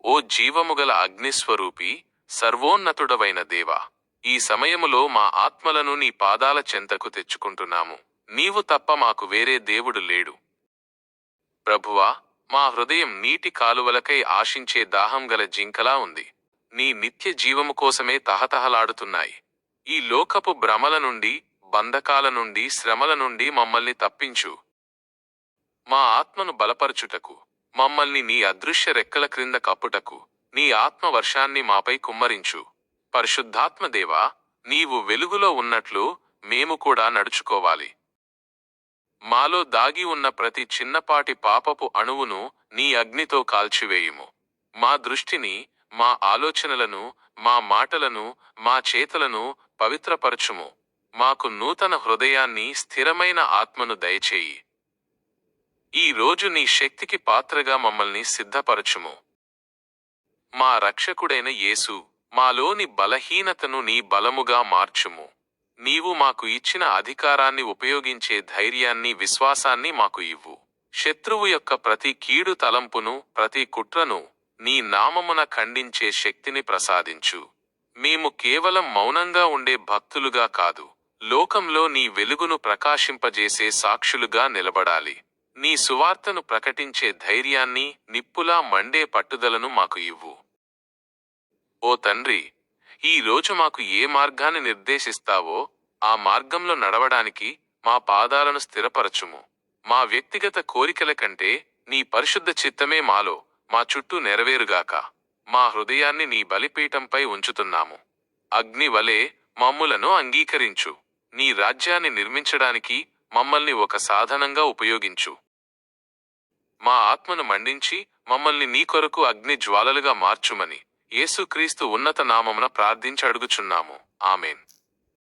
ఓ జీవముగల అగ్నిస్వరూపి, సర్వోన్నతుడవైన దేవా, ఈ సమయములో మా ఆత్మలను నీ పాదాల చెంతకు తెచ్చుకుంటున్నాము. నీవు తప్ప మాకు వేరే దేవుడు లేడు. ప్రభువా, మా హృదయం నీటి కాలువలకై ఆశించే దాహం గల జింకలా ఉంది. నీ నిత్య జీవము కోసమే తహతహలాడుతున్నాయి. ఈ లోకపు భ్రమల నుండి, బంధకాల నుండి, శ్రమల నుండి మమ్మల్ని తప్పించు. మా ఆత్మను బలపరచుటకు, మమ్మల్ని నీ అదృశ్య రెక్కల క్రింద కప్పుటకు, నీ ఆత్మవర్షాన్ని మాపై కుమ్మరించు. పరిశుద్ధాత్మదేవా, నీవు వెలుగులో ఉన్నట్లు మేము కూడా నడుచుకోవాలి. మాలో దాగి ఉన్న ప్రతి చిన్నపాటి పాపపు అణువును నీ అగ్నితో కాల్చివేయుము. మా దృష్టిని, మా ఆలోచనలను, మా మాటలను, మా చేతలను పవిత్రపరచుము. మాకు నూతన హృదయాన్ని, స్థిరమైన ఆత్మను దయచేయి. ఈ రోజు నీ శక్తికి పాత్రగా మమ్మల్ని సిద్ధపరచుము. మా రక్షకుడైన యేసు, మాలోని బలహీనతను నీ బలముగా మార్చుము. నీవు మాకు ఇచ్చిన అధికారాన్ని ఉపయోగించే ధైర్యాన్ని, విశ్వాసాన్ని మాకు ఇవ్వు. శత్రువు యొక్క ప్రతి కీడు తలంపును, ప్రతి కుట్రను నీ నామమున ఖండించే శక్తిని ప్రసాదించు. మేము కేవలం మౌనంగా ఉండే భక్తులుగా కాదు, లోకంలో నీ వెలుగును ప్రకాశింపజేసే సాక్షులుగా నిలబడాలి. నీ సువార్తను ప్రకటించే ధైర్యాన్ని, నిప్పులా మండే పట్టుదలను మాకు ఇవ్వు. ఓ తండ్రి, ఈ రోజు మాకు ఏ మార్గాన్ని నిర్దేశిస్తావో ఆ మార్గంలో నడవడానికి మా పాదాలను స్థిరపరచుము. మా వ్యక్తిగత కోరికల కంటే నీ పరిశుద్ధ చిత్తమే మాలో, మా చుట్టూ నెరవేరుగాక. మా హృదయాన్ని నీ బలిపీఠంపై ఉంచుతున్నాము. అగ్ని వలె మమ్ములను అంగీకరించు. నీ రాజ్యాన్ని నిర్మించడానికి మమ్మల్ని ఒక సాధనంగా ఉపయోగించు. మా ఆత్మను మండించి మమ్మల్ని నీ కొరకు అగ్ని జ్వాలలుగా మార్చుమని యేసుక్రీస్తు ఉన్నత నామమున ప్రార్థించి అడుగుచున్నాము. ఆమేన్.